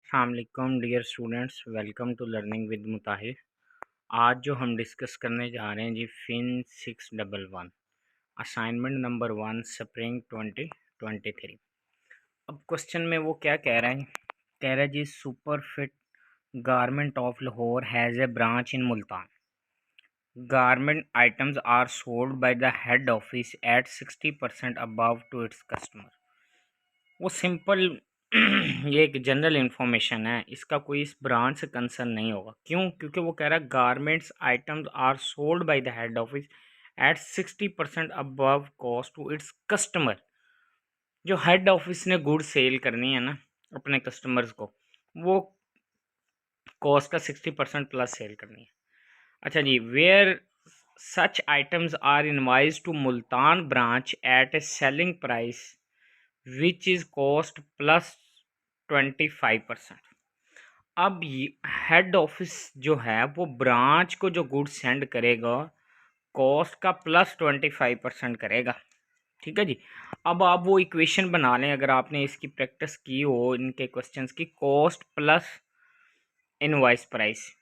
अस्सलाम dear students, welcome to learning with Mutahir. आज जो हम डिस्कस करने जा रहे हैं जी फिन 611 असाइनमेंट नंबर 1 स्प्रिंग 2023। अब क्वेश्चन में वो क्या कह रहा है, कह रहा है जी super fit garment of Lahore has a branch in Multan. Garment items are sold by the head office at 60% above to its customer. वो सिंपल ये एक जनरल इंफॉर्मेशन है, इसका कोई इस ब्रांच से कंसर्न नहीं होगा। क्यों? क्योंकि वो कह रहा है garments items are sold by the head office at 60% above cost to its customer. जो हेड ऑफिस ने गुड सेल करनी है ना अपने कस्टमर्स को, वो कॉस्ट का 60% प्लस सेल करनी है। अच्छा जी, where such items are invoice to Multan branch at a selling price which is cost plus 25%। अब हेड ऑफिस जो है वो ब्रांच को जो गुड्स सेंड करेगा कॉस्ट का प्लस 25% करेगा। ठीक है जी। अब आप वो इक्वेशन बना लें, अगर आपने इसकी प्रैक्टिस की हो इनके क्वेश्चंस की, कॉस्ट प्लस इनवॉइस प्राइस।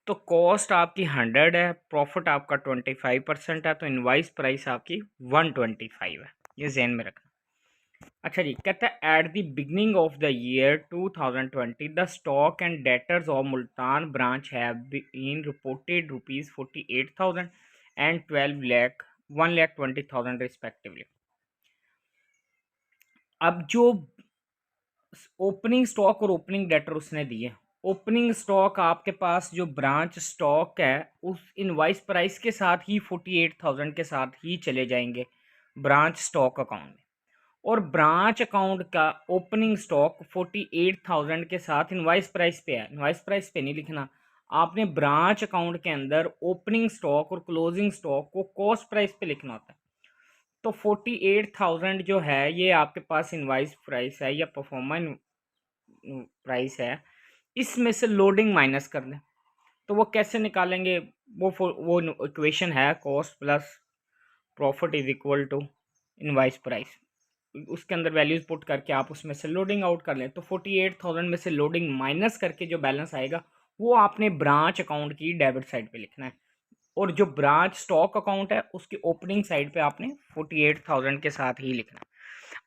तो कॉस्ट आपकी 100 है, प्रॉफिट आपका 25% है, तो इनवॉइस प्राइस आपकी 125 है। ये ज़हन में रखना। अच्छा जी, कहता है at the beginning of the year 2020 the stock and debtors of Multan branch have been reported ₹48,000 and 12 lakh 1,20,000 respectively. अब जो ओपनिंग स्टॉक और ओपनिंग डेटर उसने दिए, ओपनिंग स्टॉक आपके पास जो ब्रांच स्टॉक है उस इनवाइस प्राइस के साथ ही 48,000 के साथ ही चले जाएंगे ब्रांच स्टॉक अकाउंट में, और ब्रांच अकाउंट का ओपनिंग स्टॉक 48,000 के साथ इनवाइस प्राइस पे है। इनवाइस प्राइस पे नहीं लिखना आपने, ब्रांच अकाउंट के अंदर ओपनिंग स्टॉक और क्लोजिंग स्टॉक को कॉस्ट प्राइस पे लिखना होता है। तो 48,000 जो है ये आपके पास इनवाइस प्राइस है या परफॉर्मा प्राइस है, इसमें से लोडिंग माइनस कर दें। तो वो कैसे निकालेंगे? वो इक्वेशन है cost plus profit is equal to invoice price. उसके अंदर वैल्यूज पुट करके आप उसमें से लोडिंग आउट कर लें, तो 48,000 में से लोडिंग माइनस करके जो बैलेंस आएगा वो आपने ब्रांच अकाउंट की डेबिट साइड पे लिखना है, और जो ब्रांच स्टॉक अकाउंट है उसकी ओपनिंग साइड पे आपने 48,000 के साथ ही लिखना है।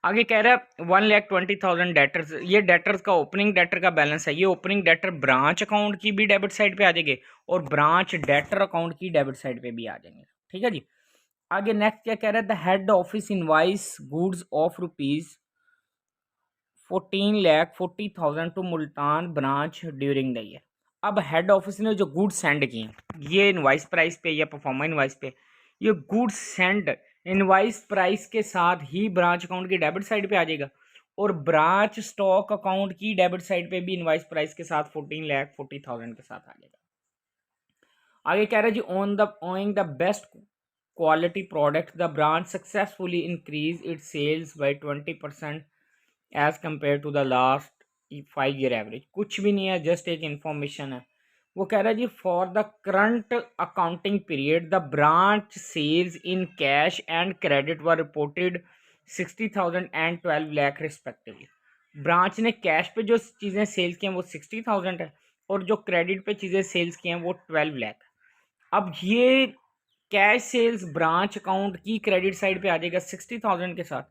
आगे कह रहा है 1,20,000 डेटर्स, ये डेटर्स का ओपनिंग डेटर का बैलेंस है। ये ओपनिंग डेटर ब्रांच अकाउंट की भी डेबिट साइड पे आ जाएंगे और ब्रांच डेटर अकाउंट की डेबिट साइड पे भी आ जाएंगे। ठीक है जी। आगे नेक्स्ट क्या कह रहा है, the head office invoice goods of ₹14,40,000 to Multan branch during the year. अब हेड ऑफिस ने जो गुड्स सेंड किए, ये इनवाइस प्राइस पे या परफॉर्मा इनवाइस पे, ये गुड्स सेंड इनवाइस प्राइस के साथ ही ब्रांच अकाउंट की डेबिट साइड पे आ जाएगा, और ब्रांच स्टॉक अकाउंट की डेबिट साइड पे भी इनवाइस प्राइस के साथ 14,40,000 के साथ आ जाएगा। आगे कह रहा है जी, on the owing the best quality product the branch successfully increase its sales by 20% as compare to the last 5 year average. कुछ भी नहीं है, जस्ट एक इंफॉर्मेशन है। वो कह रहा है जी, for the current accounting period the branch sales in cash and credit were reported 60,000 and 12 lakh respectively. Branch ने कैश पे जो चीज़ें सेल्स की हैं वो 60,000 है, और जो क्रेडिट पे चीज़ें सेल्स की हैं वो 12 लाख। अब ये कैश सेल्स ब्रांच अकाउंट की क्रेडिट साइड पे आ जाएगा 60,000 के साथ,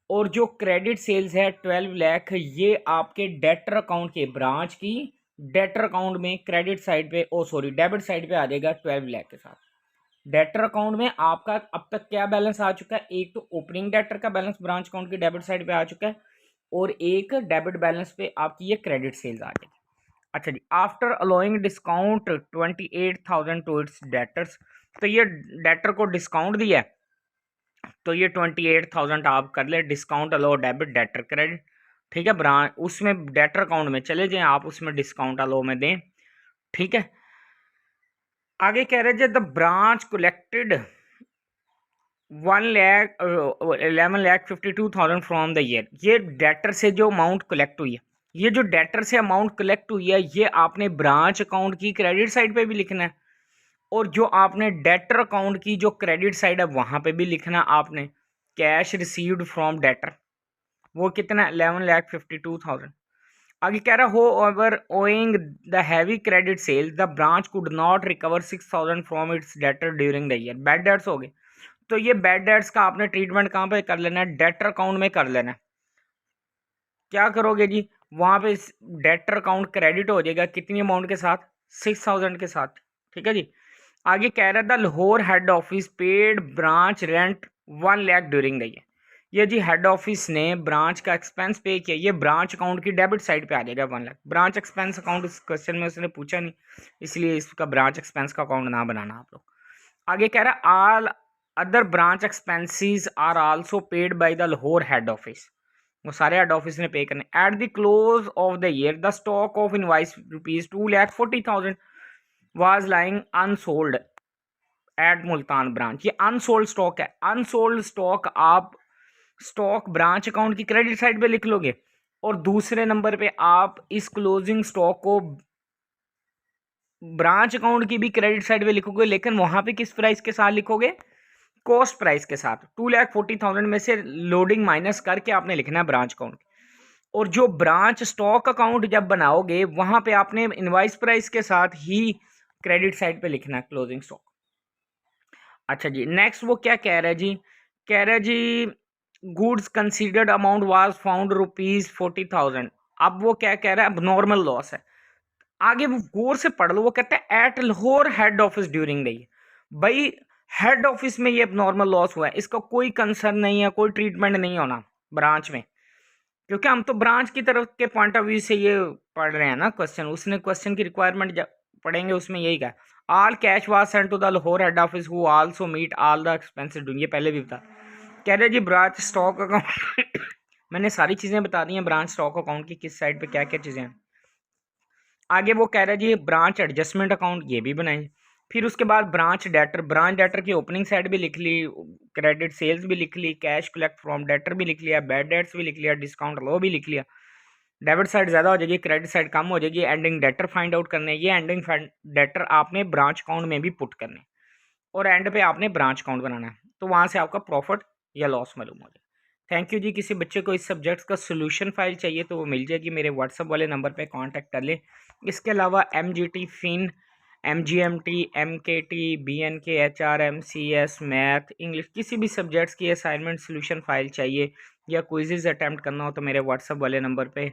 और जो क्रेडिट सेल्स है 12 लाख, ये आपके डेटर अकाउंट के ब्रांच की डेटर अकाउंट में क्रेडिट साइड पे डेबिट साइड पे आ जाएगा 12 लाख के साथ। डेटर अकाउंट में आपका अब तक क्या बैलेंस आ चुका है? एक तो ओपनिंग डेटर का बैलेंस ब्रांच अकाउंट की डेबिट साइड पे आ चुका है, और एक डेबिट बैलेंस पे आपकी ये क्रेडिट सेल्स आ जाएगी। अच्छा जी, after allowing discount 28,000 to its debtors, तो ये डेटर को डिस्काउंट दिया है, तो ये 28,000 आप कर ले डिस्काउंट अलो डेबिट डेटर क्रेडिट। ठीक है, ब्रांच उसमें डेटर अकाउंट में चले जाएं आप, उसमें डिस्काउंट अलो में दें। ठीक है। आगे कह रहे हैं the branch collected 1,11,52,000 from the year. ये डेटर से जो अमाउंट कलेक्ट हुई है, ये जो डेटर से अमाउंट कलेक्ट हुई है, ये आपने ब्रांच अकाउंट की क्रेडिट साइड पे भी लिखना है, और जो आपने डेटर अकाउंट की जो क्रेडिट साइड है वहां पे भी लिखना आपने कैश रिसीव्ड फ्रॉम डेटर, वो कितना 11,52,000। आगे कह रहा हो over owing the heavy credit sale the branch could not recover 6,000 from its debtor during the year. Bad debts हो गए, तो ये बैड डेट्स का आपने ट्रीटमेंट कहाँ पे कर लेना है? डेटर अकाउंट में कर लेना है। क्या करोगे जी, वहां पे डेटर अकाउंट क्रेडिट हो जाएगा कितनी अमाउंट के साथ? 6,000 के साथ। ठीक है जी। आगे कह रहा था Lahore head office paid branch rent 1 lakh during the year. ये जी हेड ऑफिस ने ब्रांच का एक्सपेंस पे किया, ये ब्रांच अकाउंट की डेबिट साइड पे आ जाएगा 1 लाख। ब्रांच एक्सपेंस अकाउंट इस क्वेश्चन में उसने पूछा नहीं, इसलिए इसका ब्रांच एक्सपेंस का अकाउंट ना बनाना आप लोग। आगे कह रहा है all other branch expenses are also paid by the Lahore head office. वो सारे हेड ऑफिस ने पे करने। At the close of the year the stock of invoice rupees 2,40,000 was lying unsold at Multan branch. ये अनसोल्ड स्टॉक है। Unsold stock आप stock branch account की credit side पे लिख लोगे, और दूसरे नंबर पे आप इस क्लोजिंग स्टॉक को ब्रांच अकाउंट की भी क्रेडिट साइड पे लिखोगे, लेकिन वहां पे किस प्राइस के साथ लिखोगे? कॉस्ट प्राइस के साथ। 2,40,000 में से लोडिंग माइनस करके आपने लिखना है ब्रांच अकाउंट। और जो ब्रांच स्टॉक अकाउंट जब बनाओगे वहां पे आपने इनवाइस प्राइस के साथ ही क्रेडिट साइड पे लिखना है क्लोजिंग स्टॉक। अच्छा जी, नेक्स्ट वो क्या कह रहा है जी? कह रहा है जी goods considered amount was found ₹40,000। अब वो क्या कह रहा है? अब नॉर्मल लॉस है। आगे वो गौर से पढ़ लो, वो कहता है at Lahore head office during the year. भाई हेड ऑफिस में ये नॉर्मल लॉस हुआ है, इसका कोई कंसर्न नहीं है, कोई ट्रीटमेंट नहीं होना ब्रांच में, क्योंकि हम तो ब्रांच की तरफ के पॉइंट ऑफ व्यू से ये पढ़ रहे हैं ना क्वेश्चन। उसने क्वेश्चन की रिक्वायरमेंट पढ़ेंगे उसमें यही कहा, all cash was sent to the Lahore head office who also meet all the expenses doing. ये पहले भी बता। कह रहे जी ब्रांच स्टॉक अकाउंट मैंने सारी चीजें बता दी हैं ब्रांच स्टॉक अकाउंट की किस साइड पे क्या क्या चीजें हैं। आगे वो कह रहा है जी ब्रांच एडजस्टमेंट अकाउंट ये भी बनाएं। फिर उसके बाद ब्रांच डेटर की ओपनिंग साइड भी लिख ली, क्रेडिट सेल्स भी लिख ली, कैश कलेक्ट फ्रॉम डेटर भी लिख लिया, बैड डेट्स भी लिख लिया, डिस्काउंट लो भी लिख लिया। डेबिट साइड ज़्यादा हो जाएगी, क्रेडिट साइड कम हो जाएगी। एंडिंग डेटर फाइंड आउट करने, ये एंडिंग डेटर आपने ब्रांच अकाउंट में भी पुट करने, और एंड पे आपने ब्रांच अकाउंट बनाना है, तो वहाँ से आपका प्रॉफिट या लॉस मालूम हो जाए। थैंक यू जी। किसी बच्चे को इस सब्जेक्ट का सोल्यूशन फाइल चाहिए तो वो मिल जाएगी, मेरे व्हाट्सअप वाले नंबर पे कांटेक्ट कर ले। इसके अलावा MGT fin, MGMT, MKT, BNK, HRM, CS, math, English, किसी भी सब्जेक्ट्स की असाइनमेंट सोल्यूशन फाइल चाहिए या क्विज़ेज अटैम्प्ट करना हो तो मेरे व्हाट्सअप वाले नंबर पे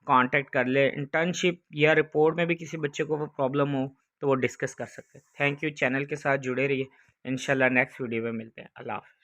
कांटेक्ट कर ले। इंटर्नशिप या रिपोर्ट में भी किसी बच्चे को प्रॉब्लम हो तो वो डिस्कस कर सकते हैं। Thank you. चैनल के साथ जुड़े रहिए। इंशाल्लाह नेक्स्ट वीडियो में मिलते हैं। अल्लाह हाफ़िज़।